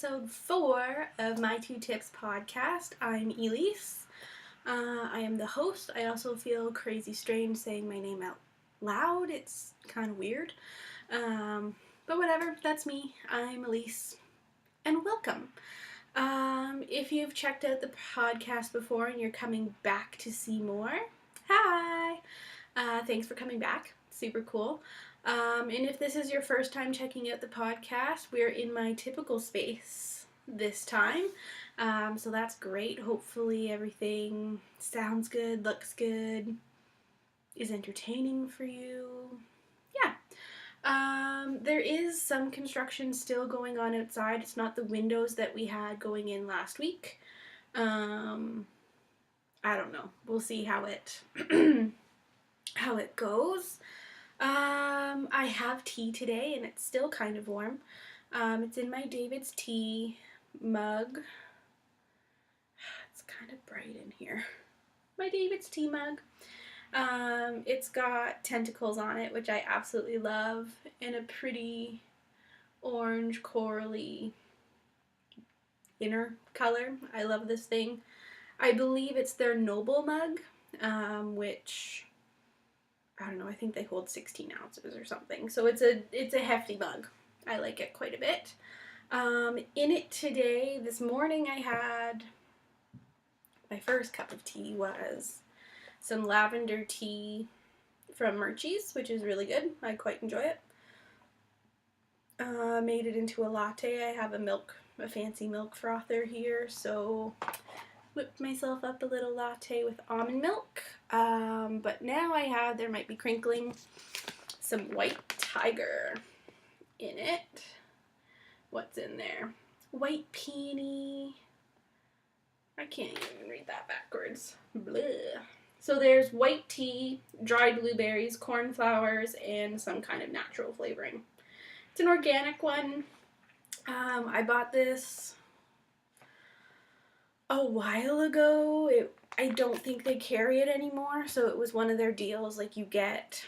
episode 4 of my 2 Tips podcast. I'm Elise. I am the host. I also feel crazy strange saying my name out loud. It's kind of weird. But whatever, that's me. I'm Elise. And welcome. If you've checked out the podcast before and you're coming back to see more, hi! Thanks for coming back. Super cool. And if this is your first time checking out the podcast, we're in my typical space this time. So that's great. Hopefully everything sounds good, looks good, is entertaining for you. Yeah. There is some construction still going on outside. It's not the windows that we had going in last week. I don't know. We'll see how it how it goes. I have tea today, and it's still kind of warm. It's in my David's tea mug. It's kind of bright in here. My David's tea mug. It's got tentacles on it, which I absolutely love, and a pretty orange corally inner color. I love this thing. I believe it's their Noble mug, which I don't know, I think they hold 16 ounces or something. So it's a hefty mug. I like it quite a bit. In it today, this morning I had, my first cup of tea was some lavender tea from Murchie's, which is really good. I quite enjoy it. Made it into a latte. I have a fancy milk frother here, so whipped myself up a little latte with almond milk. But now there might be crinkling, some white tiger in it. What's in there? White peony. I can't even read that backwards. Blah. So there's white tea, dried blueberries, cornflowers, and some kind of natural flavoring. It's an organic one. I bought this a while ago. I don't think they carry it anymore, so it was one of their deals, like you get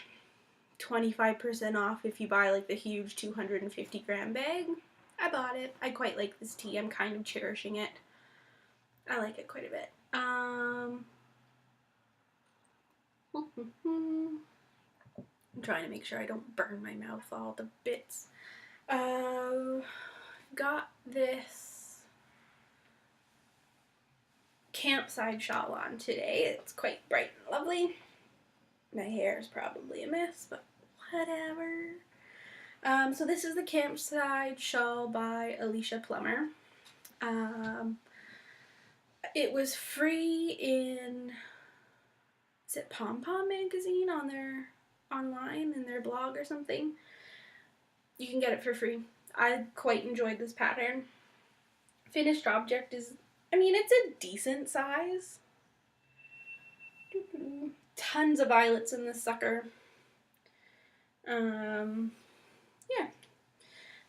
25% off if you buy like the huge 250 gram bag. I bought it. I quite like this tea. I'm kind of cherishing it. I like it quite a bit. I'm trying to make sure I don't burn my mouth all to bits. Got this campside shawl on today. It's quite bright and lovely. My hair is probably a mess, but whatever. So this is the campside shawl by Alicia Plummer. It was free in, is it Pom Pom magazine online in their blog or something? You can get it for free. I quite enjoyed this pattern. Finished object is, it's a decent size. Tons of violets in this sucker. Yeah.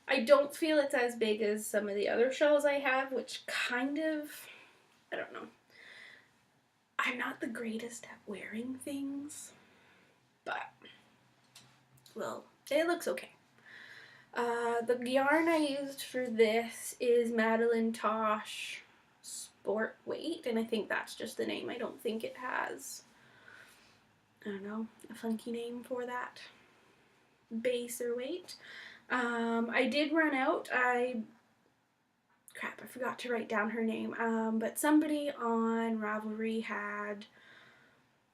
I don't feel it's as big as some of the other shawls I have, which kind of, I don't know. I'm not the greatest at wearing things, but, well, it looks okay. The yarn I used for this is Madeline Tosh Sport Weight, and I think that's just the name. I don't think it has, I don't know, a funky name for that base or weight. I did run out. I forgot to write down her name, but somebody on Ravelry had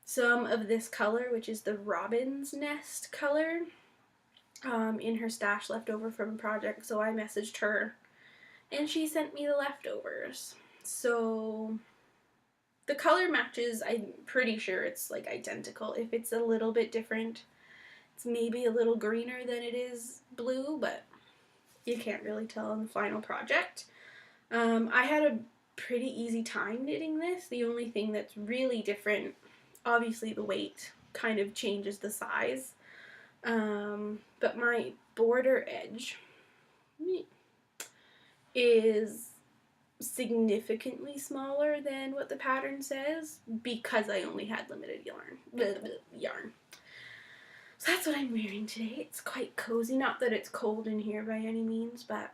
some of this color, which is the Robin's Nest color, in her stash left over from a project, so I messaged her, and she sent me the leftovers. So the color matches, I'm pretty sure it's like identical. If it's a little bit different, it's maybe a little greener than it is blue, but you can't really tell in the final project. I had a pretty easy time knitting this. The only thing that's really different, obviously the weight kind of changes the size. But my border edge is significantly smaller than what the pattern says because I only had limited yarn. So that's what I'm wearing today. It's quite cozy. Not that it's cold in here by any means, but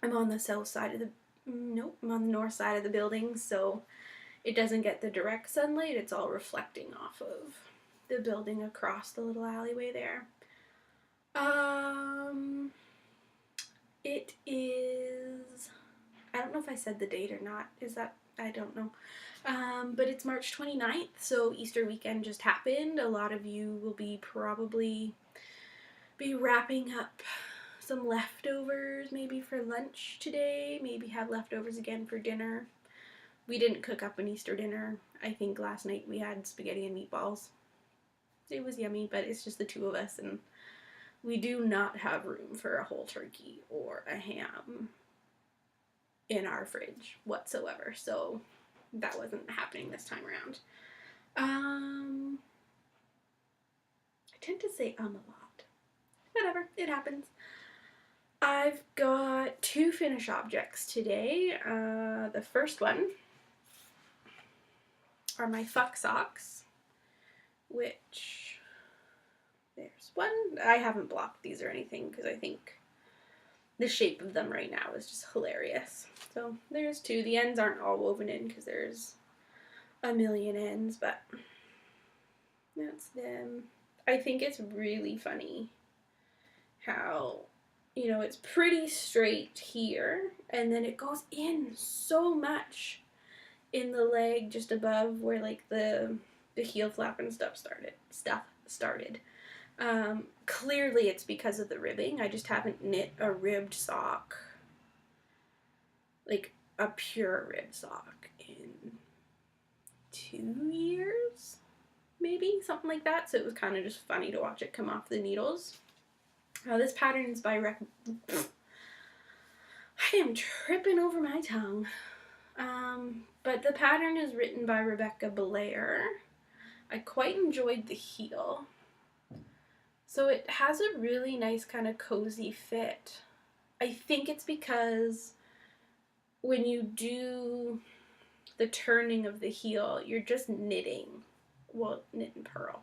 I'm on the south side of the, nope, I'm on the north side of the building, so it doesn't get the direct sunlight. It's all reflecting off of the building across the little alleyway there. It is, I don't know if I said the date or not. Is that, I don't know. But it's March 29th, so Easter weekend just happened. A lot of you will probably be wrapping up some leftovers maybe for lunch today, maybe have leftovers again for dinner. We didn't cook up an Easter dinner. I think last night we had spaghetti and meatballs. It was yummy, but it's just the two of us, and we do not have room for a whole turkey or a ham in our fridge whatsoever, so that wasn't happening this time around. I tend to say a lot. Whatever, it happens. I've got 2 finish objects today. The first one are my fuck socks, which, there's one. I haven't blocked these or anything because I think the shape of them right now is just hilarious. So there's 2. The ends aren't all woven in because there's a million ends, but that's them. I think it's really funny how, you know, it's pretty straight here, and then it goes in so much in the leg just above where like the heel flap and stuff started. Clearly it's because of the ribbing. I just haven't knit a ribbed sock, like a pure ribbed sock, in 2 years, maybe, something like that. So it was kind of just funny to watch it come off the needles. This pattern is by I am tripping over my tongue. But the pattern is written by Rebecca Blair. I quite enjoyed the heel. So it has a really nice kind of cozy fit. I think it's because when you do the turning of the heel, you're just knitting. Well, knit and purl.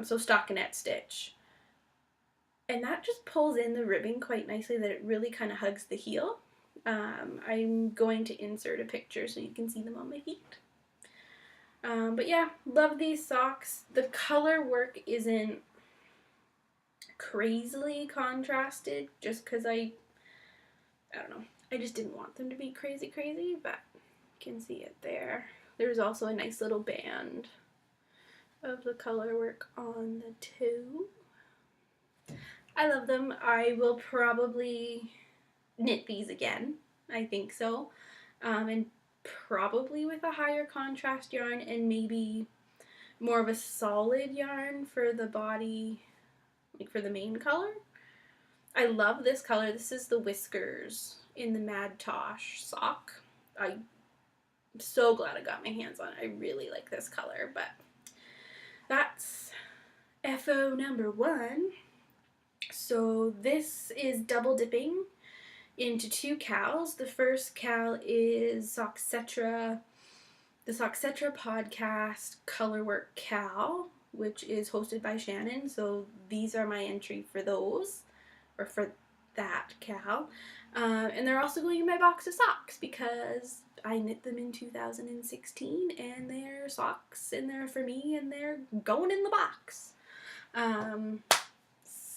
So stockinette stitch. And that just pulls in the ribbing quite nicely, that it really kind of hugs the heel. I'm going to insert a picture so you can see them on my feet. But yeah, love these socks. The color work isn't crazily contrasted just because I don't know. I just didn't want them to be crazy, but you can see it there. There's also a nice little band of the color work on the toe. I love them. I will probably knit these again. I think so. And probably with a higher contrast yarn and maybe more of a solid yarn for the body, like for the main color. I love this color. This is the Whiskers in the Mad Tosh sock. I'm so glad I got my hands on it. I really like this color, but that's FO number 1. So this is double dipping into 2 cals. The first cal is the Sockcetra podcast colorwork cal, which is hosted by Shannon. So these are my entry for those, or for that cal. And they're also going in my box of socks because I knit them in 2016 and they're socks and they're for me and they're going in the box.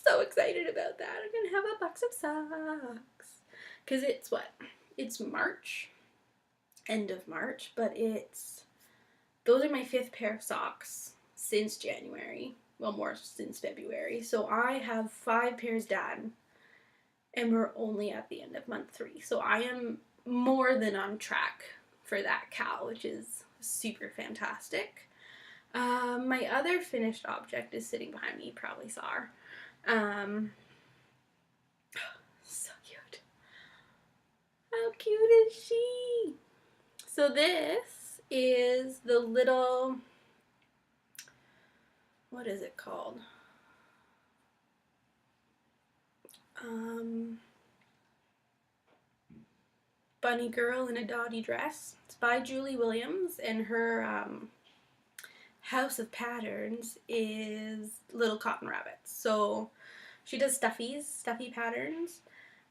So excited about that. I'm gonna have a box of socks. Because it's what? It's March. End of March. But those are my 5th pair of socks since January. Well, more since February. So I have 5 pairs done. And we're only at the end of month 3. So I am more than on track for that cal, which is super fantastic. My other finished object is sitting behind me. You probably saw her. So cute. How cute is she? So this is the little, what is it called? Bunny Girl in a Dotty Dress. It's by Julie Williams, and her house of patterns is Little Cotton Rabbits. So she does stuffy patterns.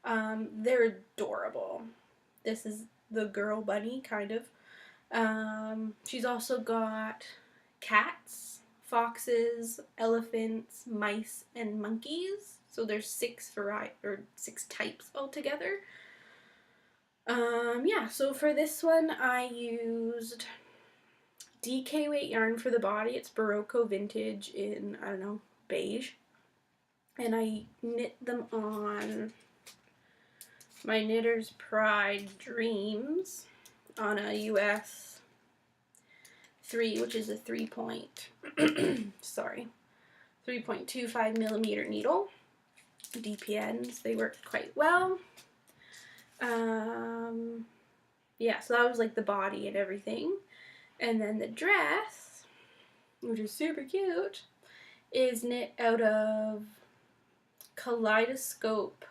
They're adorable. This is the girl bunny, kind of. She's also got cats, foxes, elephants, mice, and monkeys. So there's 6 types altogether. Yeah, so for this one I used DK weight yarn for the body. It's Barocco Vintage in, I don't know, beige. And I knit them on my Knitter's Pride Dreams on a US 3, which is a 3.25 millimeter needle. DPNs, they work quite well. Yeah, so that was like the body and everything. And then the dress, which is super cute, is knit out of Kaleidoscope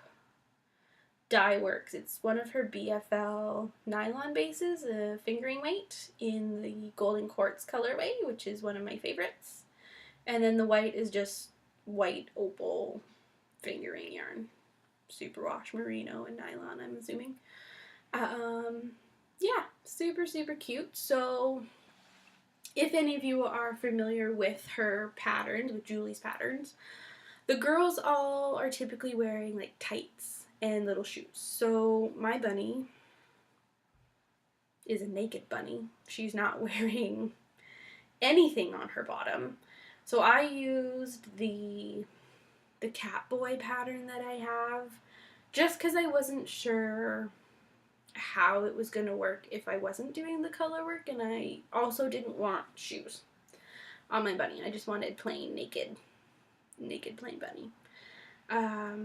Dye Works. It's one of her BFL nylon bases, a fingering weight in the Golden Quartz colorway, which is one of my favorites. And then the white is just white opal fingering yarn. Superwash merino and nylon, I'm assuming. Yeah, super, super cute. So if any of you are familiar with her patterns, with Julie's patterns, the girls all are typically wearing like tights and little shoes. So my bunny is a naked bunny. She's not wearing anything on her bottom. So I used the Catboy pattern that I have just because I wasn't sure how it was going to work if I wasn't doing the color work, and I also didn't want shoes on my bunny. I just wanted plain naked plain bunny.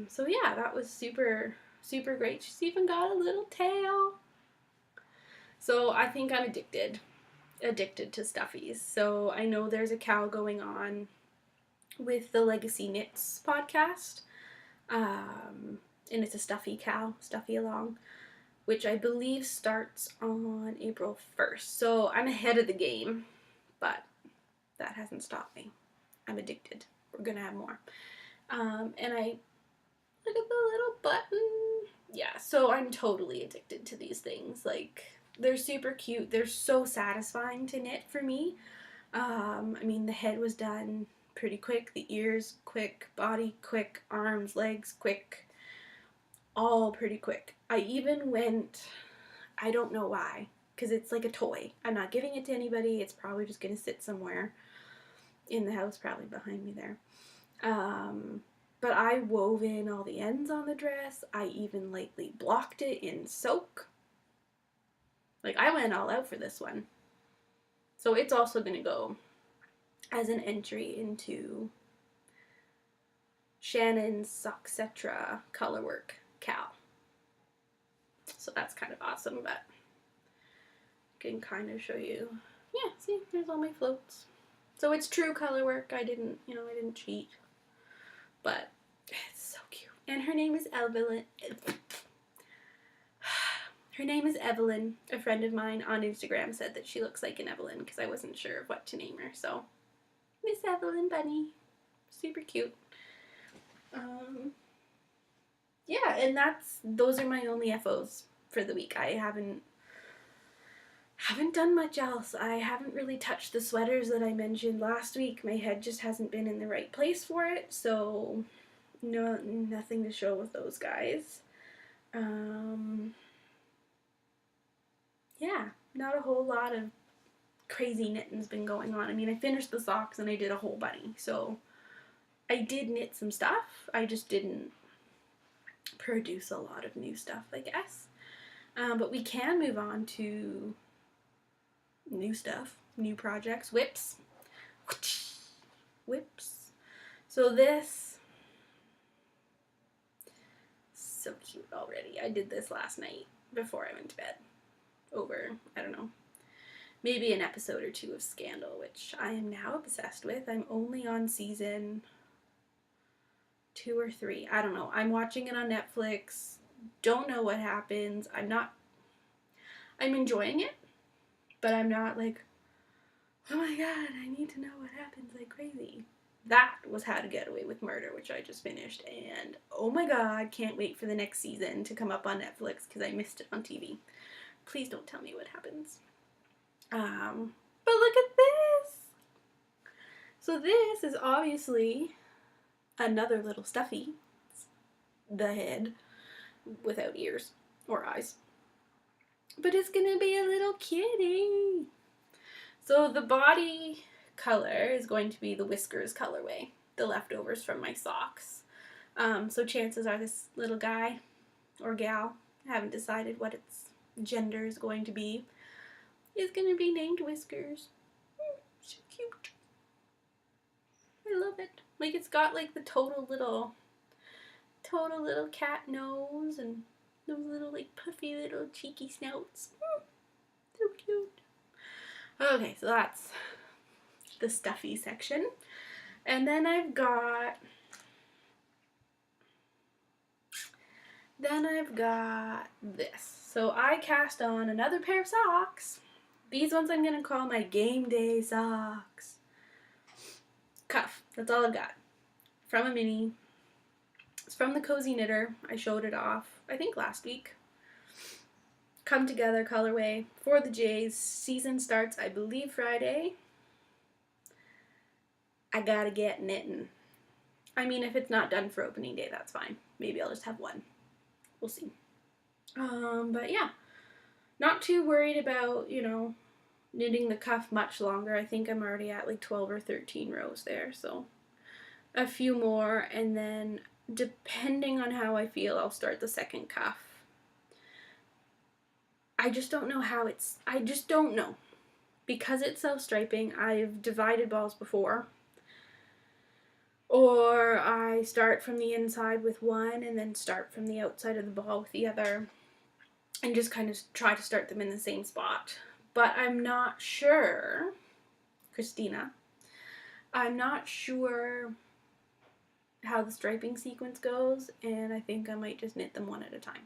So yeah, that was super, super great. She's even got a little tail. So I think I'm addicted to stuffies. So I know there's a cow going on with the Legacy Knits podcast. And it's a stuffy cow, stuffy along, which I believe starts on April 1st. So I'm ahead of the game, but that hasn't stopped me. I'm addicted. We're gonna have more. And I look at the little button. Yeah, so I'm totally addicted to these things. Like, they're super cute. They're so satisfying to knit for me. I mean, the head was done pretty quick, the ears quick, body quick, arms, legs quick, all pretty quick. I even went, I don't know why, because it's like a toy. I'm not giving it to anybody. It's probably just going to sit somewhere in the house, probably behind me there. But I wove in all the ends on the dress. I even lightly blocked it in soak. Like, I went all out for this one. So it's also going to go as an entry into Shannon's Socksetra Colorwork Cal. So that's kind of awesome, but I can kind of show you. Yeah, see, there's all my floats. So it's true colorwork. I didn't cheat. But it's so cute. And her name is Evelyn. Her name is Evelyn. A friend of mine on Instagram said that she looks like an Evelyn because I wasn't sure of what to name her. So, Miss Evelyn Bunny. Super cute. Yeah, and those are my only FOs for the week. I haven't done much else. I haven't really touched the sweaters that I mentioned last week. My head just hasn't been in the right place for it, so nothing to show with those guys. Yeah, not a whole lot of crazy knitting's been going on. I mean, I finished the socks and I did a whole bunny, so I did knit some stuff. I just didn't produce a lot of new stuff, I guess. But we can move on to new stuff, new projects. Whips. So this, so cute already. I did this last night before I went to bed over, I don't know, maybe an episode or 2 of Scandal, which I am now obsessed with. I'm only on season 2 or 3. I don't know. I'm watching it on Netflix. Don't know what happens. I'm enjoying it, but I'm not like, oh my god, I need to know what happens like crazy. that was How to Get Away with Murder, which I just finished, and oh my god, can't wait for the next season to come up on Netflix because I missed it on TV. Please don't tell me what happens. But look at this! So this is obviously another little stuffy. The head without ears or eyes. But it's gonna be a little kitty. So the body color is going to be the whiskers colorway, the leftovers from my socks. So chances are this little guy or gal, I haven't decided what its gender is going to be, is going to be named Whiskers. So cute. I love it. Like, it's got like the total little cat nose and those little like puffy little cheeky snouts. So cute. Okay, so that's the stuffy section. And then I've got this. So I cast on another pair of socks. These ones I'm going to call my game day socks. Cuff. That's all I've got. From a mini. It's from the Cozy Knitter. I showed it off, I think last week. Come Together colorway for the Jays. Season starts, I believe, Friday. I gotta get knitting. I mean, if it's not done for opening day, that's fine. Maybe I'll just have one. We'll see. But yeah, not too worried about, knitting the cuff much longer. I think I'm already at like 12 or 13 rows there, so a few more, and then depending on how I feel, I'll start the second cuff. I just don't know I just don't know. Because it's self-striping, I've divided balls before. Or I start from the inside with one and then start from the outside of the ball with the other. And just kind of try to start them in the same spot. But I'm not sure, Christina, I'm not sure how the striping sequence goes, and I think I might just knit them one at a time.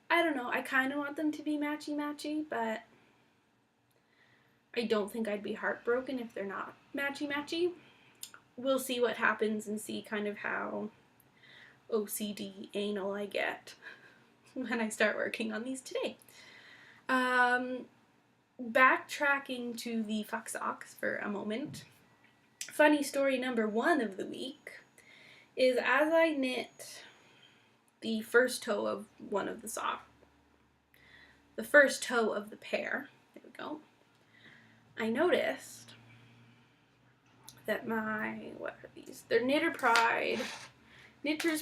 I don't know, I kind of want them to be matchy-matchy, but I don't think I'd be heartbroken if they're not matchy-matchy. We'll see what happens and see kind of how OCD anal I get when I start working on these today. Backtracking to the fuck socks for a moment. Funny story number 1 of the week is as I knit the first toe of one of the socks, the first toe of the pair, there we go, I noticed that what are these? They're Knitter's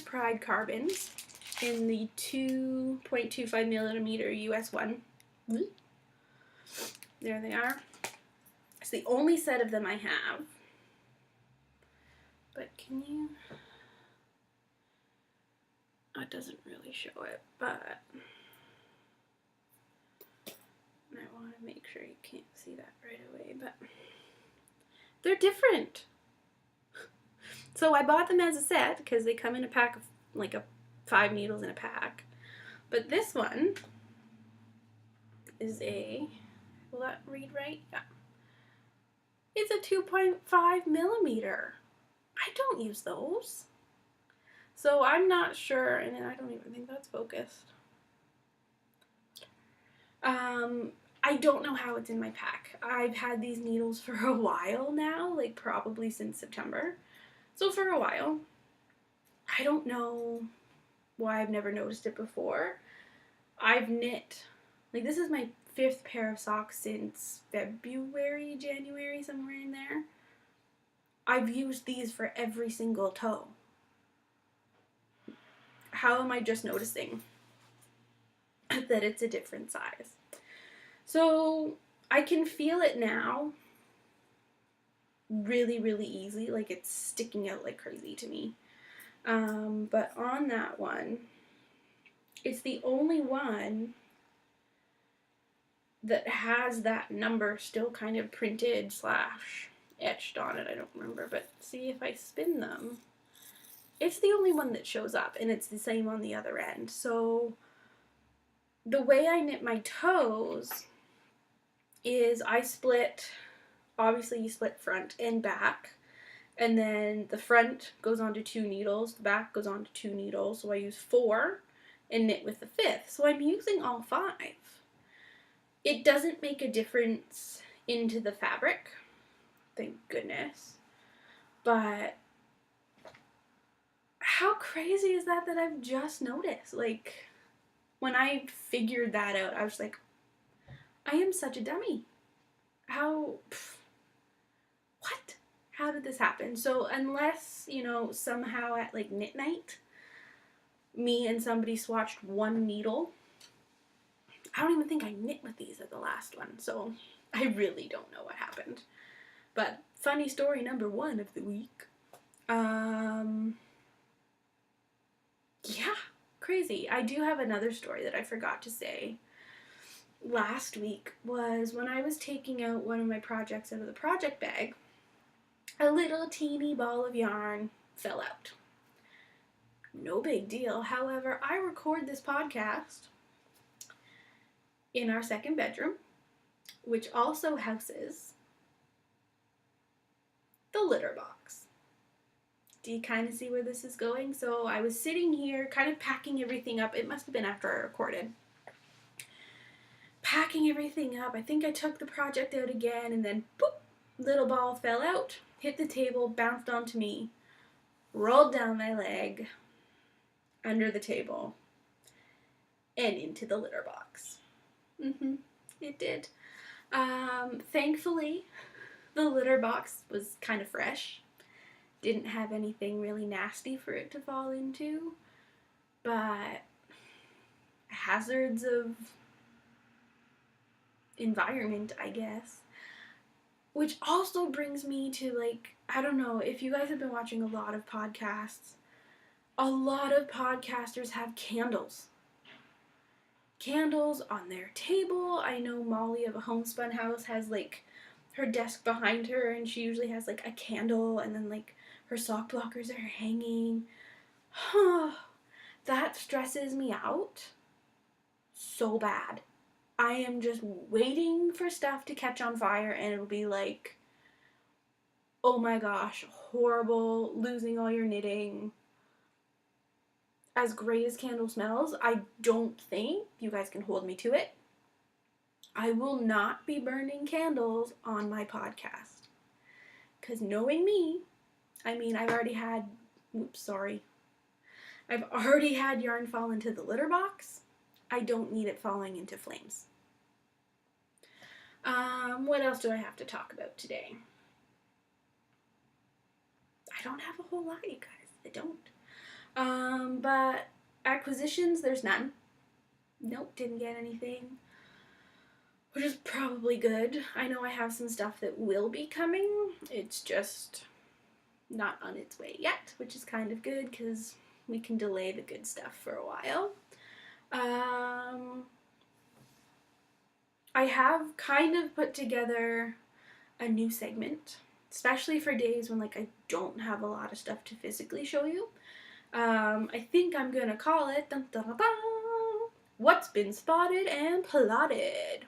Pride carbons in the 2.25 millimeter US one. There they are. It's the only set of them I have. But can you... Oh, it doesn't really show it, but I want to make sure you can't see that right away, but they're different. So I bought them as a set because they come in a pack of like 5 needles in a pack. But this one is will that read right? Yeah. It's a 2.5 millimeter. I don't use those. So I'm not sure, and I don't even think that's focused. I don't know how it's in my pack. I've had these needles for a while now, like probably since September. So for a while. I don't know why I've never noticed it before. I've knit, like this is my 5th pair of socks since February, January, somewhere in there. I've used these for every single toe. How am I just noticing that it's a different size? So I can feel it now really, really easy. Like it's sticking out like crazy to me. But on that one, it's the only one that has that number still kind of printed / etched on it. I don't remember, but see if I spin them. It's the only one that shows up, and it's the same on the other end. So the way I knit my toes is I split, obviously you split front and back, And then the front goes onto 2 needles, the back goes onto 2 needles, so I use 4 and knit with the 5th. So I'm using all 5. It doesn't make a difference into the fabric, thank goodness. But how crazy is that I've just noticed? Like, when I figured that out, I was like, I am such a dummy. What? How did this happen? So unless, somehow at like knit night, me and somebody swatched one needle, I don't even think I knit with these at the last one. So I really don't know what happened. But funny story number 1 of the week. Yeah, crazy. I do have another story that I forgot to say last week was when I was taking out one of my projects out of the project bag, a little teeny ball of yarn fell out. No big deal. However, I record this podcast in our second bedroom, which also houses the litter box. Do you kind of see where this is going? So I was sitting here kind of packing everything up. It must have been after I recorded. Packing everything up. I think I took the project out again and then boop, little ball fell out, hit the table, bounced onto me, rolled down my leg, under the table, and into the litter box. It did. Thankfully, the litter box was kind of fresh. Didn't have anything really nasty for it to fall into, but hazards of environment, I guess. Which also brings me to, like, I don't know, if you guys have been watching a lot of podcasts, a lot of podcasters have candles. Candles on their table. I know Molly of a Homespun House has, like, her desk behind her, and she usually has, like, a candle, and then, like, her sock blockers are hanging. That stresses me out so bad. I am just waiting for stuff to catch on fire, and it'll be like, oh my gosh, horrible, losing all your knitting. As great as candle smells, I don't think you guys can hold me to it. I will not be burning candles on my podcast. Because knowing me, I've already had, I've already had yarn fall into the litter box. I don't need it falling into flames. What else do I have to talk about today? I don't have a whole lot, you guys. I don't. But acquisitions, there's none. Nope, didn't get anything. Which is probably good. I know I have some stuff that will be coming. It's just not on its way yet, which is kind of good because we can delay the good stuff for a while. I have kind of put together a new segment, especially for days when, like, I don't have a lot of stuff to physically show you. I think I'm gonna call it dun, dun, dun, dun, What's Been Spotted and Plotted.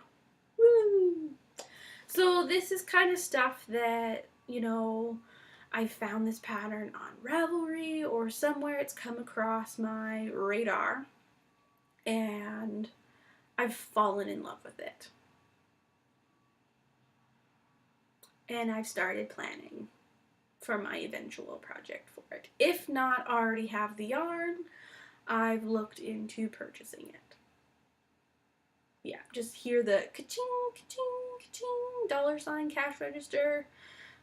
Woo! So this is kind of stuff that, I found this pattern on Ravelry or somewhere it's come across my radar, and I've fallen in love with it. And I've started planning for my eventual project for it. If not already have the yarn, I've looked into purchasing it. Yeah, just hear the ka-ching, ka-ching, ka-ching, $ cash register,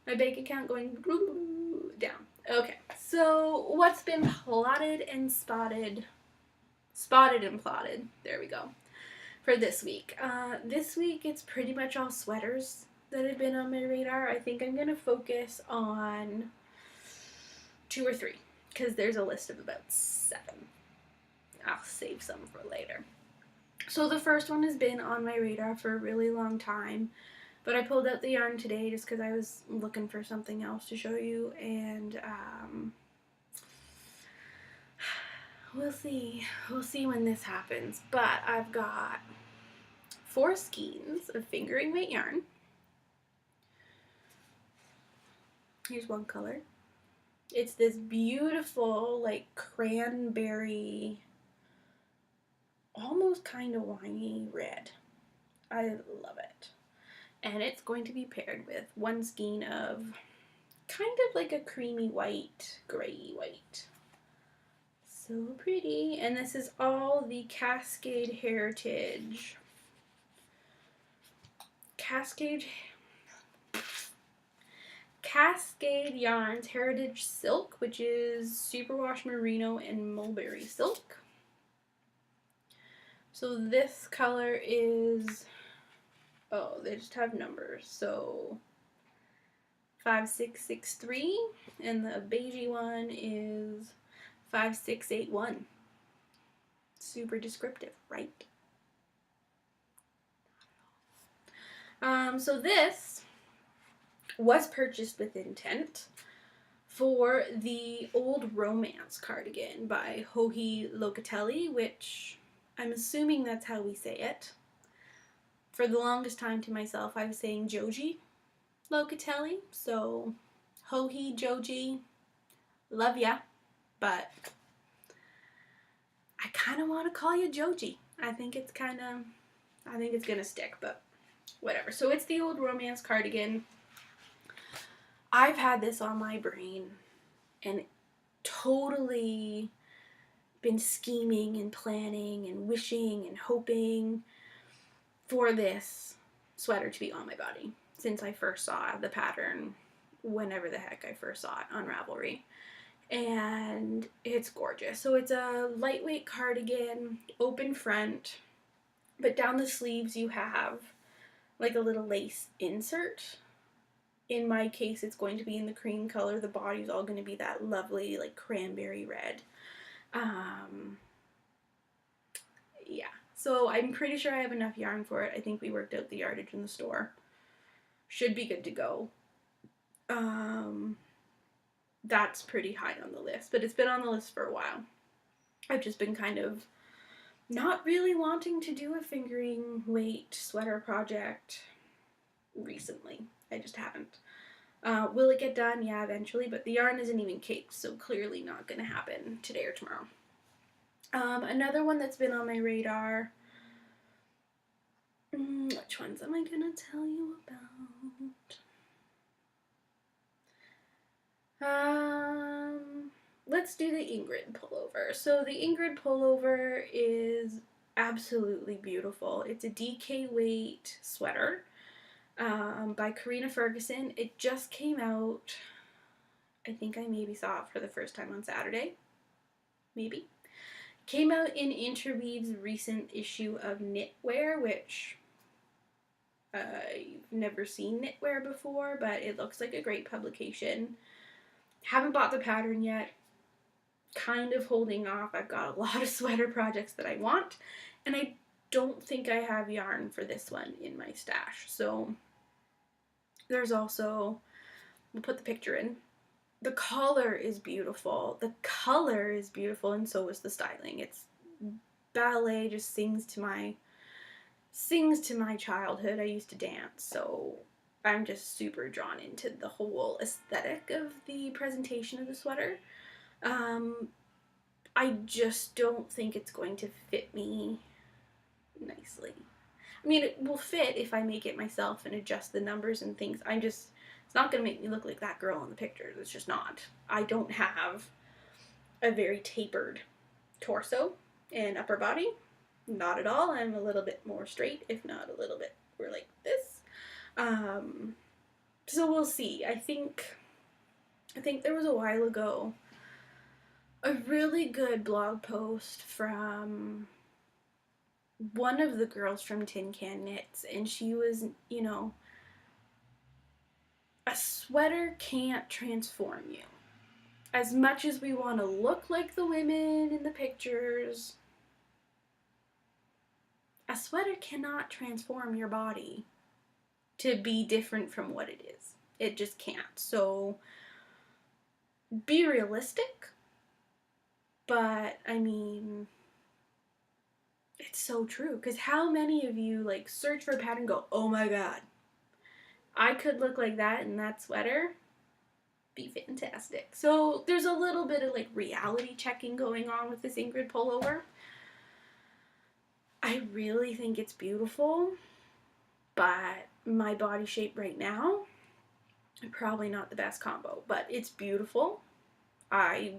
my bank account going down. Okay, so what's been plotted and spotted and plotted, there we go, for this week. This week it's pretty much all sweaters that have been on my radar. I think I'm going to focus on 2 or 3 because there's a list of about 7. I'll save some for later. So the first one has been on my radar for a really long time, but I pulled out the yarn today just because I was looking for something else to show you, and we'll see when this happens. But I've got 4 skeins of fingering weight yarn. Here's one color. It's this beautiful, like, cranberry, almost kind of winey red. I love it. And it's going to be paired with one skein of kind of like a creamy white, gray white. So pretty. And this is all the Cascade Heritage. Cascade Yarns Heritage Silk, which is superwash merino and mulberry silk. So this color is, oh, they just have numbers. So 5663, and the beigey one is 5681. Super descriptive, right? So this was purchased with intent for the Old Romance cardigan by Joji Locatelli, which I'm assuming that's how we say it. For the longest time to myself, I was saying Joji Locatelli, so Joji, love ya, but I kind of want to call you Joji. I think it's gonna stick, but whatever. So it's the Old Romance cardigan. I've had this on my brain and totally been scheming and planning and wishing and hoping for this sweater to be on my body since I first saw the pattern, whenever the heck I first saw it on Ravelry. And it's gorgeous. So it's a lightweight cardigan, open front, but down the sleeves you have like a little lace insert. In my case, it's going to be in the cream color. The body's all going to be that lovely, like, cranberry red. Yeah. So I'm pretty sure I have enough yarn for it. I think we worked out the yardage in the store. Should be good to go. That's pretty high on the list, but it's been on the list for a while. I've just been kind of not really wanting to do a fingering weight sweater project recently. I just haven't. Will it get done? Yeah, eventually, but the yarn isn't even caked, so clearly not going to happen today or tomorrow. Another one that's been on my radar. Which ones am I going to tell you about? Let's do the Ingrid pullover. So the Ingrid pullover is absolutely beautiful. It's a DK weight sweater. By Karina Ferguson. It just came out. I think I maybe saw it for the first time on Saturday. Maybe. Came out in Interweave's recent issue of Knitwear, which I've never seen Knitwear before, but it looks like a great publication. Haven't bought the pattern yet. Kind of holding off. I've got a lot of sweater projects that I want, and I don't think I have yarn for this one in my stash. So there's also, we'll put the picture in. The collar is beautiful. The color is beautiful, and so is the styling. It's ballet, just sings to my childhood. I used to dance, so I'm just super drawn into the whole aesthetic of the presentation of the sweater. I just don't think it's going to fit me nicely. I mean, it will fit if I make it myself and adjust the numbers and things. It's not going to make me look like that girl in the pictures. It's just not. I don't have a very tapered torso and upper body. Not at all. I'm a little bit more straight, if not a little bit more like this. So we'll see. I think there was a while ago a really good blog post from one of the girls from Tin Can Knits, and she was, a sweater can't transform you. As much as we want to look like the women in the pictures, a sweater cannot transform your body to be different from what it is. It just can't. So be realistic, but I mean, it's so true. Because how many of you search for a pattern and go, oh my god, I could look like that in that sweater? be fantastic. So there's a little bit of like reality checking going on with this Ingrid pullover. I really think it's beautiful, but my body shape right now, probably not the best combo, but it's beautiful. I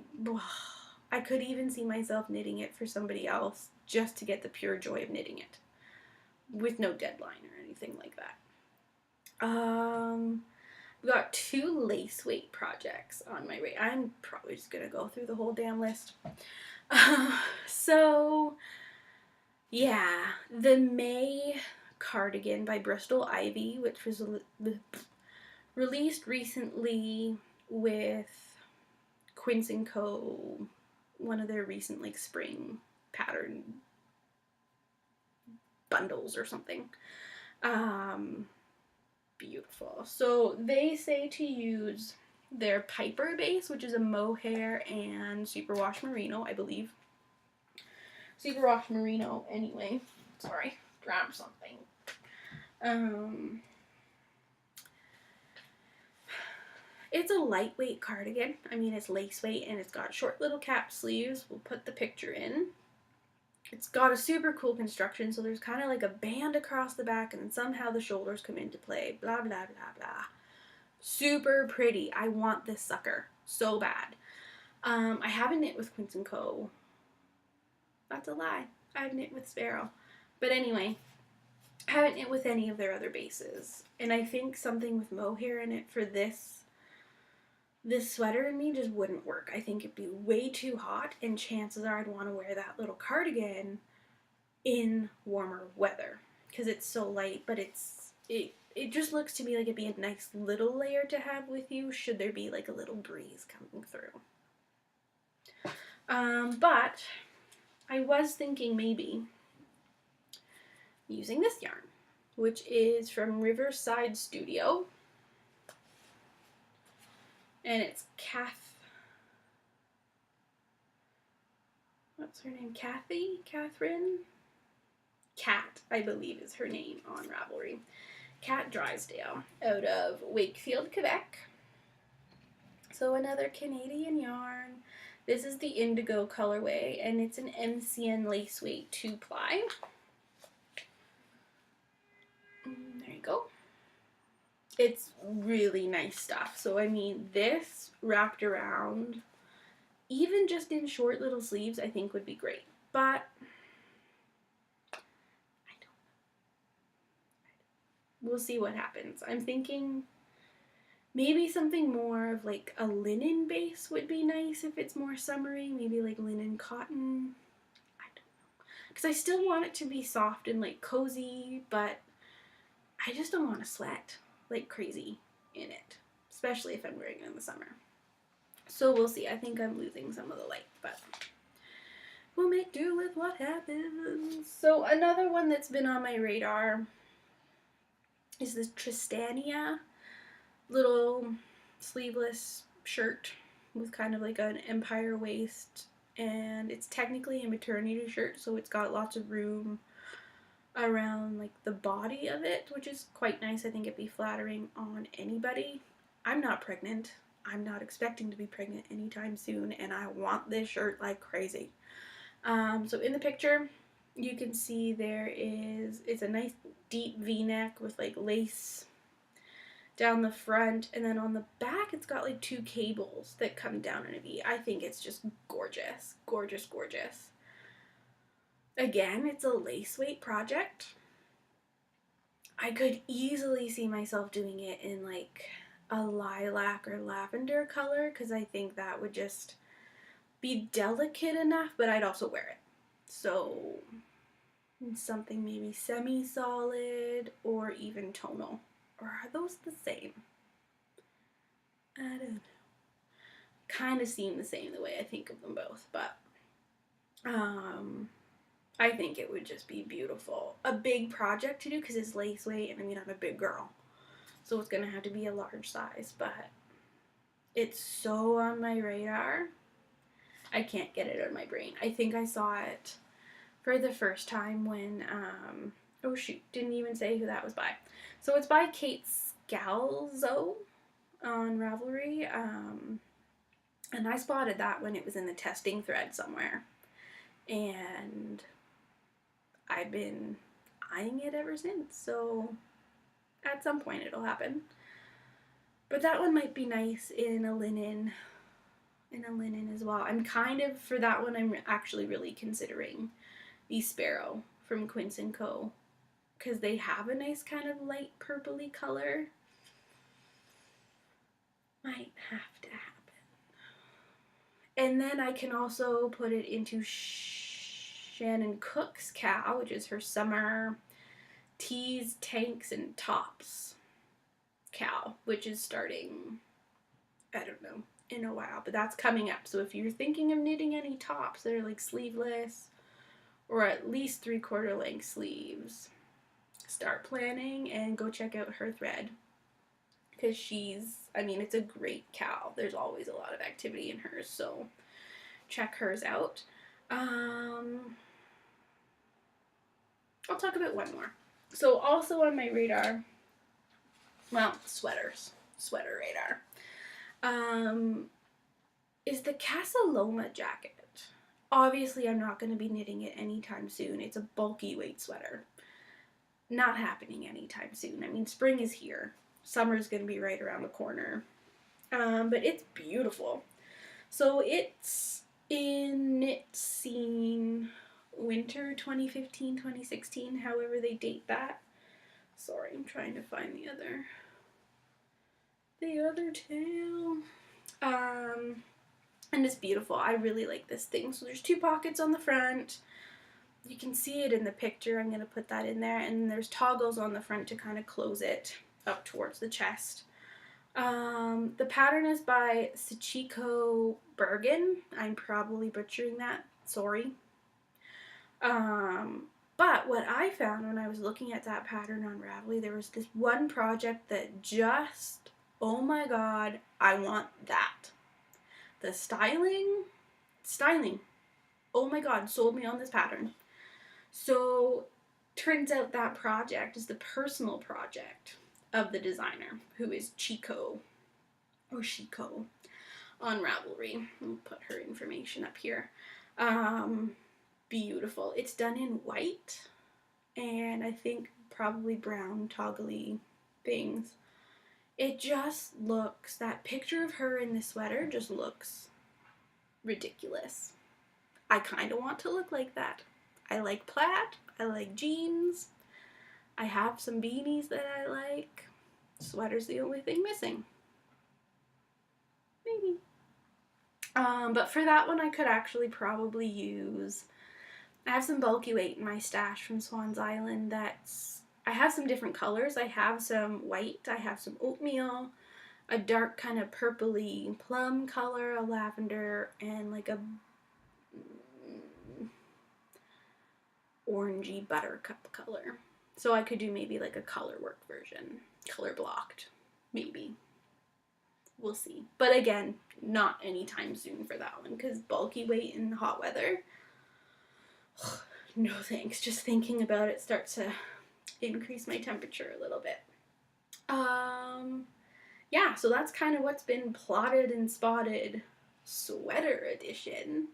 could even see myself knitting it for somebody else just to get the pure joy of knitting it with no deadline or anything like that. We've got 2 lace weight projects on my radar. I'm probably just gonna go through the whole damn list. So yeah, the May cardigan by Bristol Ivy, which was released recently with Quince & Co., one of their recent like spring pattern bundles or something. Beautiful. So they say to use their Piper base, which is a mohair and superwash merino, I believe. Superwash merino anyway. Sorry, grabbed something. It's a lightweight cardigan. I mean, it's lace weight and it's got short little cap sleeves. We'll put the picture in. It's got a super cool construction, so there's kind of like a band across the back, and then somehow the shoulders come into play. Blah, blah, blah, blah. Super pretty. I want this sucker so bad. I haven't knit with Quince & Co. That's a lie. I've knit with Sparrow. But anyway, I haven't knit with any of their other bases. And I think something with mohair in it for this sweater in me just wouldn't work. I think it'd be way too hot, and chances are I'd want to wear that little cardigan in warmer weather because it's so light, but it just looks to me like it'd be a nice little layer to have with you should there be like a little breeze coming through. But I was thinking maybe using this yarn, which is from Riverside Studio. And it's what's her name? Catherine? Kat, I believe, is her name on Ravelry. Kat Drysdale, out of Wakefield, Quebec. So another Canadian yarn. This is the Indigo colorway, and it's an MCN lace weight 2-ply. There you go. It's really nice stuff. So, I mean, this wrapped around, even just in short little sleeves, I think would be great. But I don't know. We'll see what happens. I'm thinking maybe something more of like a linen base would be nice if it's more summery. Maybe like linen cotton. I don't know. Because I still want it to be soft and like cozy, but I just don't want to sweat like crazy in it, especially if I'm wearing it in the summer. So we'll see. I think I'm losing some of the light, but we'll make do with what happens. So another one that's been on my radar is this Tristania little sleeveless shirt with kind of like an empire waist, and it's technically a maternity shirt, so it's got lots of room around like the body of it, which is quite nice. I think it'd be flattering on anybody. I'm not pregnant. I'm not expecting to be pregnant anytime soon, and I want this shirt like crazy. So in the picture, you can see it's a nice deep V-neck with like lace down the front, and then on the back it's got like 2 cables that come down in a V. I think it's just gorgeous. Gorgeous, gorgeous. Again, it's a lace weight project. I could easily see myself doing it in like a lilac or lavender color because I think that would just be delicate enough, but I'd also wear it. So something maybe semi-solid or even tonal. Or are those the same? I don't know. Kind of seem the same the way I think of them both, but I think it would just be beautiful. A big project to do because it's lace weight, and I mean, I'm a big girl, so it's going to have to be a large size, but it's so on my radar. I can't get it out of my brain. I think I saw it for the first time when, oh shoot, didn't even say who that was by. So it's by Kate Scalzo. on Ravelry. And I spotted that when it was in the testing thread somewhere. And I've been eyeing it ever since. So at some point it'll happen. But that one might be nice in a linen as well. I'm kind of, for that one, I'm actually really considering the Sparrow from Quince & Co. because they have a nice kind of light purpley color. Might have to happen. And then I can also put it into Shannon Cook's cow, which is her summer tees, tanks, and tops cow, which is starting, I don't know, in a while, but that's coming up. So if you're thinking of knitting any tops that are like sleeveless or at least 3/4 length sleeves, start planning and go check out her thread, because it's a great cow. There's always a lot of activity in hers, so check hers out. I'll talk about one more. So also on my radar, well, sweater radar, is the Casa Loma jacket. Obviously, I'm not going to be knitting it anytime soon. It's a bulky weight sweater. Not happening anytime soon. I mean, spring is here. Summer's going to be right around the corner. But it's beautiful. So it's in Knit Scene Winter 2015, 2016, however they date that. Sorry, I'm trying to find the other tail. And it's beautiful. I really like this thing. So there's 2 pockets on the front. You can see it in the picture. I'm going to put that in there. And there's toggles on the front to kind of close it up towards the chest. The pattern is by Sachiko Bergen. I'm probably butchering that. Sorry. But what I found when I was looking at that pattern on Ravelry, there was this one project that just, oh my god, I want that. The styling, oh my god, sold me on this pattern. So, turns out that project is the personal project of the designer, who is Shiko on Ravelry. I'll put her information up here. Beautiful. It's done in white, and I think probably brown toggly things. It just looks, that picture of her in the sweater just looks ridiculous. I kind of want to look like that. I like plaid. I like jeans. I have some beanies that I like. Sweater's the only thing missing. Maybe. But for that one, I could actually probably use, I have some bulky weight in my stash from Swan's Island I have some different colors. I have some white, I have some oatmeal, a dark kind of purpley plum color, a lavender, and like a orangey buttercup color. So I could do maybe like a color work version, color blocked, maybe. We'll see. But again, not anytime soon for that one, because bulky weight in hot weather, no thanks. Just thinking about it starts to increase my temperature a little bit. Yeah, so that's kind of what's been plotted and spotted sweater edition.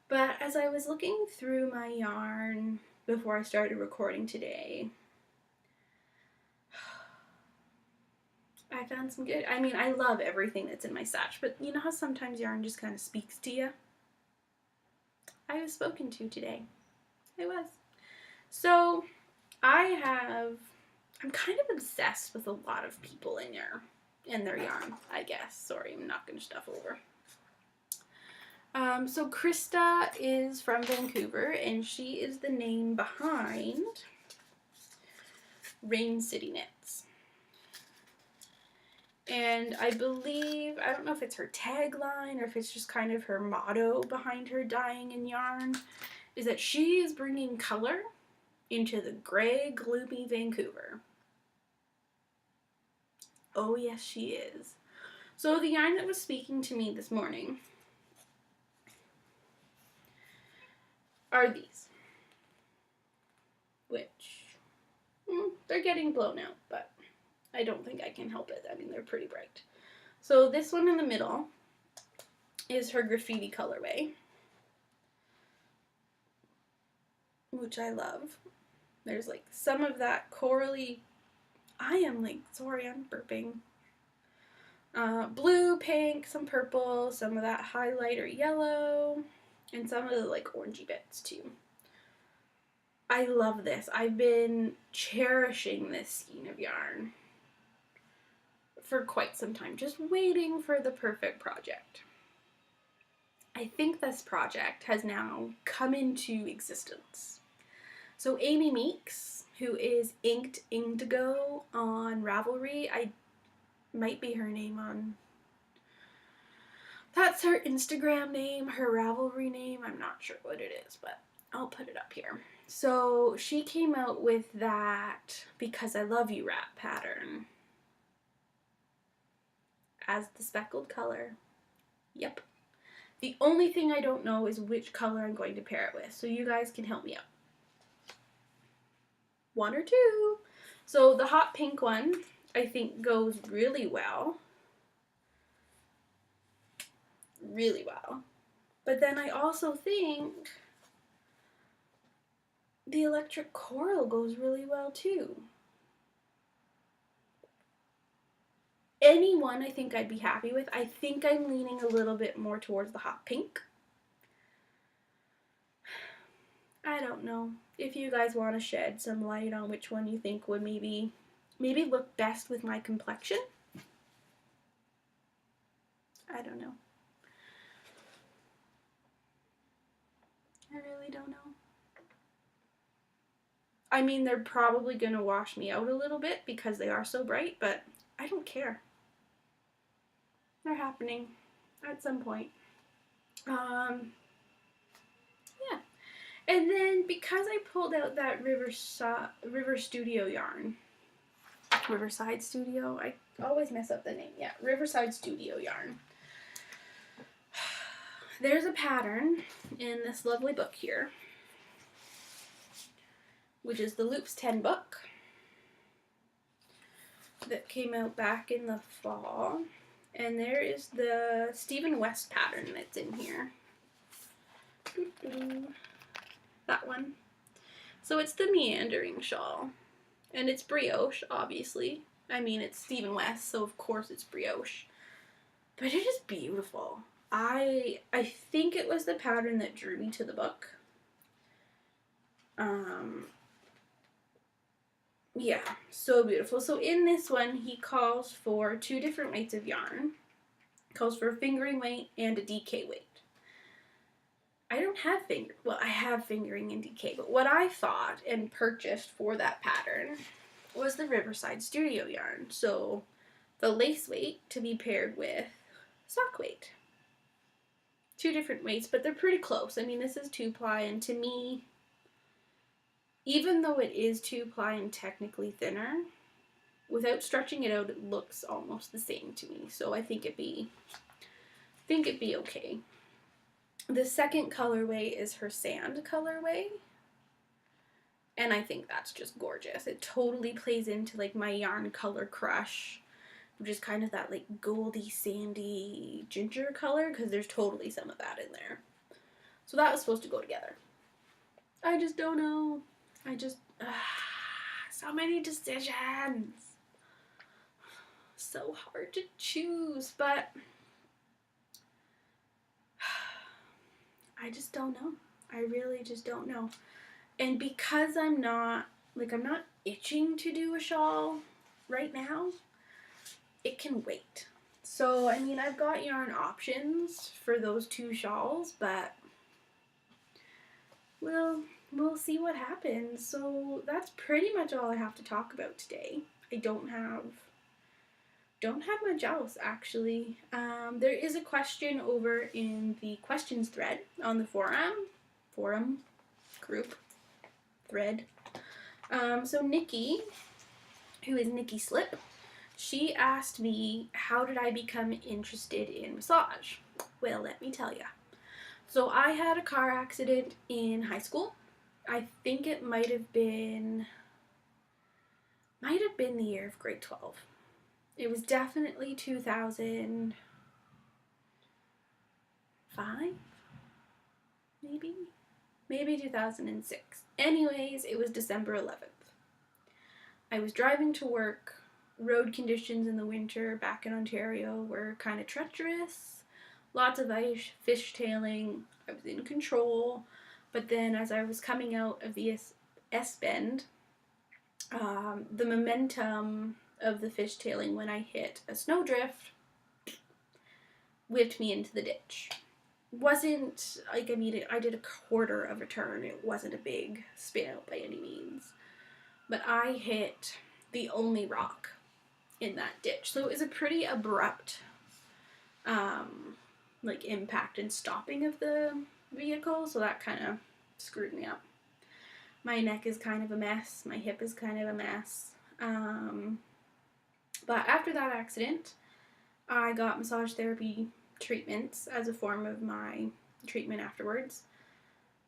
But as I was looking through my yarn before I started recording today, I found some good, I love everything that's in my stash, but you know how sometimes yarn just kind of speaks to you? I was spoken to today. I was. So, I'm kind of obsessed with a lot of people in their yarn, I guess. Sorry, I'm knocking stuff over. So Krista is from Vancouver, and she is the name behind Rain City Knits. And I don't know if it's her tagline or if it's just kind of her motto behind her dyeing in yarn, is that she is bringing color into the gray, gloomy Vancouver. Oh yes, she is. So the yarn that was speaking to me this morning are these, which they're getting blown out, but I don't think I can help it. They're pretty bright. So this one in the middle is her graffiti colorway, which I love. There's like some of that corally, sorry, I'm burping. Blue, pink, some purple, some of that highlighter yellow, and some of the like orangey bits too. I love this. I've been cherishing this skein of yarn for quite some time, just waiting for the perfect project. I think this project has now come into existence. So Amy Meeks, who is Inked Indigo on Ravelry, I might be her name on... That's her Instagram name, her Ravelry name. I'm not sure what it is, but I'll put it up here. So she came out with that Because I Love You wrap pattern as the speckled color. Yep. The only thing I don't know is which color I'm going to pair it with, so you guys can help me out. One or two. So the hot pink one, I think, goes really well. Really well. But then I also think the electric coral goes really well too. Any one I think I'd be happy with. I think I'm leaning a little bit more towards the hot pink. I don't know. If you guys want to shed some light on which one you think would maybe look best with my complexion. I don't know. I really don't know. I mean, they're probably going to wash me out a little bit because they are so bright, but I don't care. They're happening at some point. Yeah. And then because I pulled out that River Studio yarn, Riverside Studio, I always mess up the name. Yeah, Riverside Studio yarn. There's a pattern in this lovely book here, which is the Loops 10 book that came out back in the fall. And there is the Stephen West pattern that's in here. That one. So it's the Meandering Shawl. And it's brioche, obviously. I mean, it's Stephen West, so of course it's brioche. But it is beautiful. I think it was the pattern that drew me to the book. Yeah, so beautiful. So in this one, he calls for 2 different weights of yarn. Calls for a fingering weight and a DK weight. I don't have I have fingering and DK, but what I thought and purchased for that pattern was the Riverside Studio yarn. So the lace weight to be paired with sock weight. 2 different weights, but they're pretty close. I mean, this is 2-ply, and to me, even though it is 2-ply and technically thinner, without stretching it out, it looks almost the same to me. So I think it'd be okay. The second colorway is her sand colorway, and I think that's just gorgeous. It totally plays into like my yarn color crush, which is kind of that like goldy, sandy ginger color, because there's totally some of that in there. So that was supposed to go together. I just don't know. So many decisions. So hard to choose, but I just don't know. I really just don't know. And because I'm not itching to do a shawl right now, it can wait. So, I mean, I've got yarn options for those 2 shawls, but we'll see what happens. So that's pretty much all I have to talk about today. I don't have much else, actually. There is a question over in the questions thread on the forum group thread. So Nikki, who is Nikki Slip, she asked me, how did I become interested in massage? Well, let me tell ya. So I had a car accident in high school. I think it might have been the year of grade 12. It was definitely 2005, maybe 2006. Anyways, it was December 11th. I was driving to work. Road conditions in the winter back in Ontario were kind of treacherous. Lots of ice, fishtailing. I was in control. But then as I was coming out of the S bend, the momentum of the fishtailing when I hit a snowdrift whipped me into the ditch. Wasn't, like, I did a quarter of a turn. It wasn't a big spin out by any means. But I hit the only rock in that ditch. So it was a pretty abrupt, impact and stopping of the vehicle. So that kind of screwed me up. My neck is kind of a mess. My hip is kind of a mess. But after that accident, I got massage therapy treatments as a form of my treatment afterwards.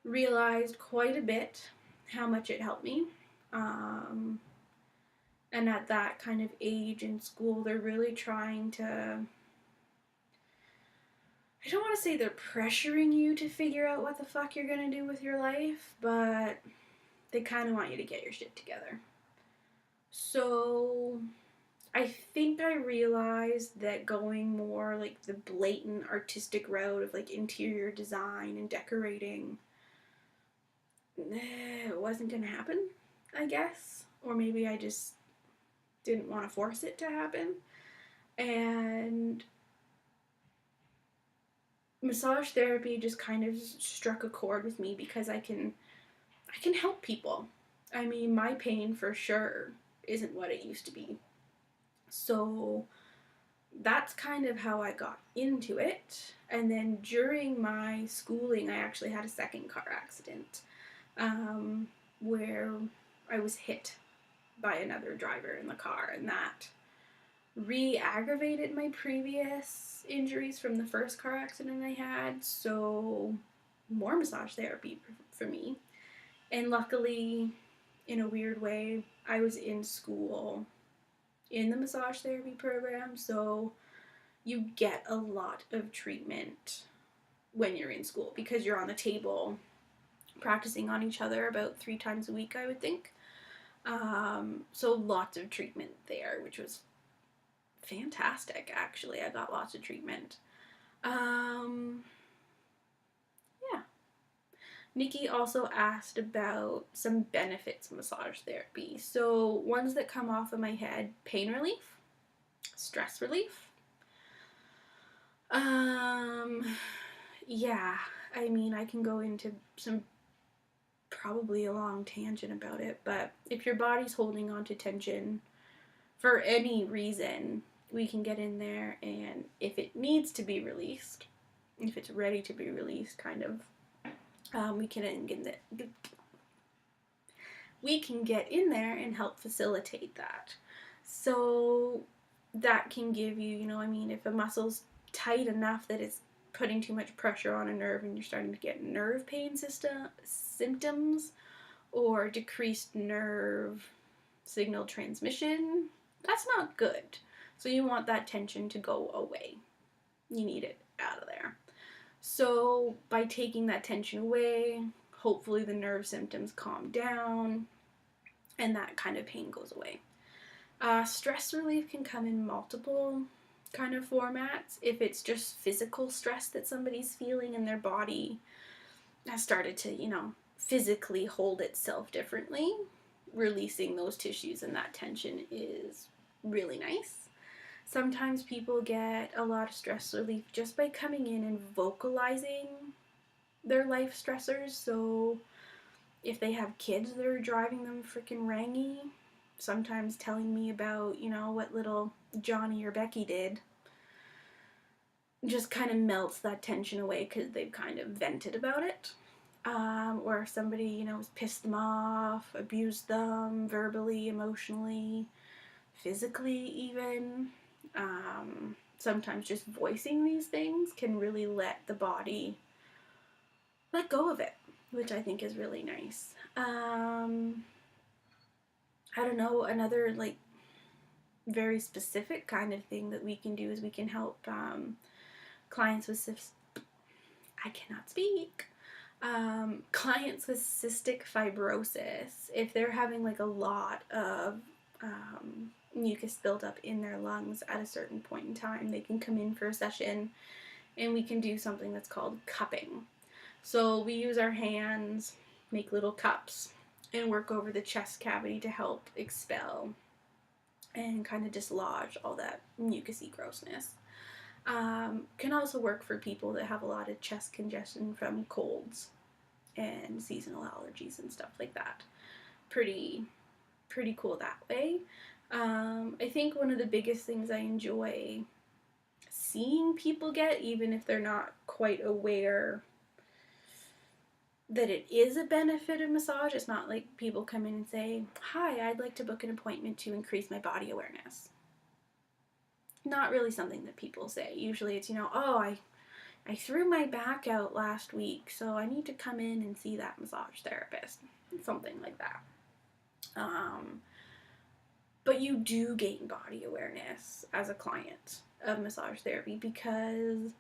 Realized quite a bit how much it helped me. And at that kind of age in school, they're really trying to, I don't want to say they're pressuring you to figure out what the fuck you're going to do with your life, but they kind of want you to get your shit together. So I think I realized that going more like the blatant artistic route of like interior design and decorating, it wasn't going to happen, I guess. Or maybe I just didn't want to force it to happen. And massage therapy just kind of struck a chord with me because I can help people. I mean, my pain for sure isn't what it used to be. So that's kind of how I got into it. And then during my schooling, I actually had a second car accident where I was hit by another driver in the car, and that re-aggravated my previous injuries from the first car accident I had. So more massage therapy for me. And luckily, in a weird way, I was in school in the massage therapy program, so you get a lot of treatment when you're in school because you're on the table practicing on each other about 3 times a week, I would think. So lots of treatment there, which was fantastic, actually. I got lots of treatment. Nikki also asked about some benefits of massage therapy. So ones that come off of my head: pain relief, stress relief. Yeah, I mean, I can go into some probably a long tangent about it, but if your body's holding on to tension for any reason, we can get in there, and if it needs to be released, if it's ready to be released, kind of, we can get in there and help facilitate that. So that can give you, if a muscle's tight enough that it's putting too much pressure on a nerve and you're starting to get nerve pain symptoms or decreased nerve signal transmission, that's not good. So you want that tension to go away. You need it out of there. So by taking that tension away, hopefully the nerve symptoms calm down and that kind of pain goes away. Stress relief can come in multiple kind of formats. If it's just physical stress that somebody's feeling and their body has started to, physically hold itself differently, releasing those tissues and that tension is really nice. Sometimes people get a lot of stress relief just by coming in and vocalizing their life stressors. So if they have kids that are driving them freaking rangy, sometimes telling me about, what little Johnny or Becky did just kind of melts that tension away because they've kind of vented about it. Or if somebody, has pissed them off, abused them verbally, emotionally, physically even. Sometimes just voicing these things can really let the body let go of it, which I think is really nice. I don't know, another very specific kind of thing that we can do is we can help clients with I cannot speak. Clients with cystic fibrosis, if they're having like a lot of mucus buildup in their lungs at a certain point in time, they can come in for a session and we can do something that's called cupping. So we use our hands, make little cups, and work over the chest cavity to help expel and kind of dislodge all that mucousy grossness. Can also work for people that have a lot of chest congestion from colds and seasonal allergies and stuff like that. Pretty cool that way. I think one of the biggest things I enjoy seeing people get, even if they're not quite aware that it is a benefit of massage, it's not like people come in and say, hi, I'd like to book an appointment to increase my body awareness. Not really something that people say. Usually it's, oh, I threw my back out last week, so I need to come in and see that massage therapist. Something like that. But you do gain body awareness as a client of massage therapy, because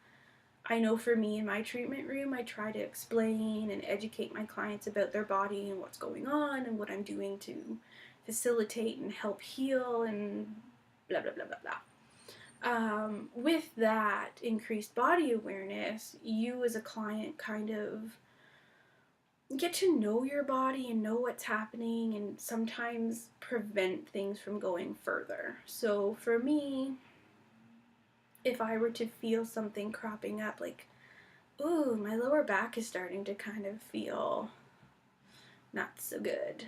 I know for me in my treatment room, I try to explain and educate my clients about their body and what's going on and what I'm doing to facilitate and help heal and blah, blah, blah, blah, blah. With that increased body awareness, you as a client kind of get to know your body and know what's happening and sometimes prevent things from going further. So for me, if I were to feel something cropping up, like, ooh, my lower back is starting to kind of feel not so good,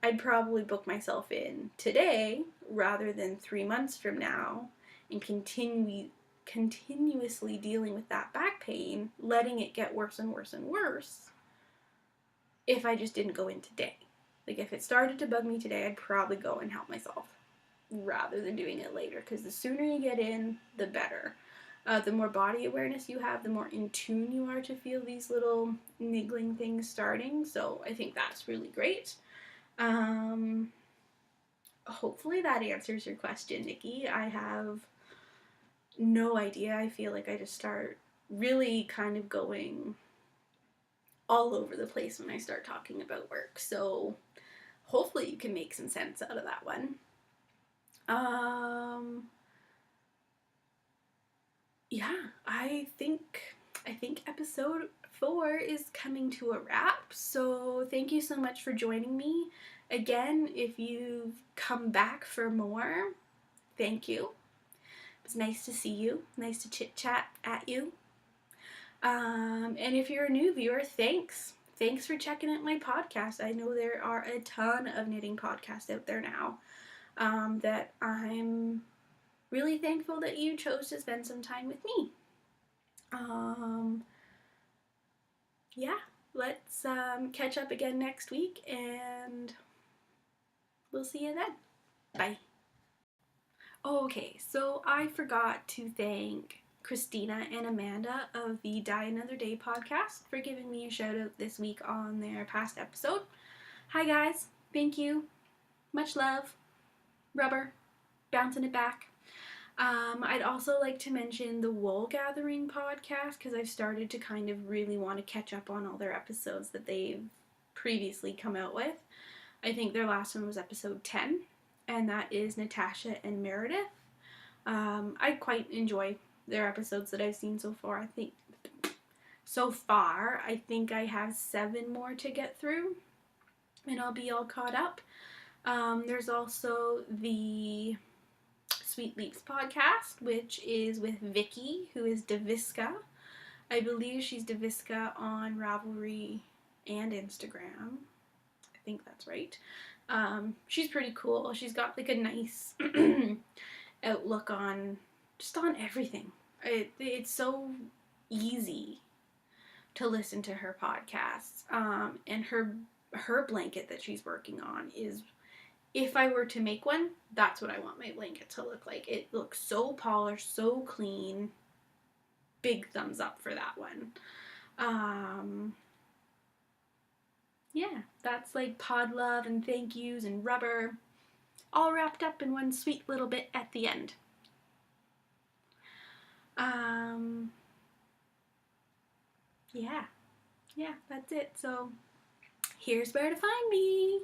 I'd probably book myself in today rather than 3 months from now and continuously dealing with that back pain, letting it get worse and worse and worse if I just didn't go in today. Like, if it started to bug me today, I'd probably go and help myself rather than doing it later, because the sooner you get in, the better. The more body awareness you have, the more in tune you are to feel these little niggling things starting. So I think that's really great. Hopefully that answers your question, Nikki. I have no idea. I feel like I just start really kind of going all over the place when I start talking about work. So hopefully you can make some sense out of that one. Yeah, I think episode 4 is coming to a wrap. So thank you so much for joining me. Again, if you've come back for more, thank you. It was nice to see you. Nice to chit chat at you. And if you're a new viewer, thanks. Thanks for checking out my podcast. I know there are a ton of knitting podcasts out there now that I'm really thankful that you chose to spend some time with me. Yeah, let's catch up again next week, and we'll see you then. Bye. Okay, so I forgot to thank Christina and Amanda of the Die Another Day podcast for giving me a shout out this week on their past episode. Hi guys, thank you. Much love. Rubber. Bouncing it back. I'd also like to mention the Wool Gathering podcast, because I've started to kind of really want to catch up on all their episodes that they've previously come out with. I think their last one was episode 10, and that is Natasha and Meredith. I quite enjoy their episodes that I've seen so far. I think I have 7 more to get through, and I'll be all caught up. There's also the Sweet Leaps podcast, which is with Vicky, who is Daviska. I believe she's Daviska on Ravelry and Instagram. I think that's right. She's pretty cool. She's got like a nice outlook on everything. It's so easy to listen to her podcasts. And her blanket that she's working on is, if I were to make one, that's what I want my blanket to look like. It looks so polished, so clean. Big thumbs up for that one. Yeah, that's like pod love and thank yous and rubber. all wrapped up in one sweet little bit at the end. Yeah, that's it. So here's where to find me.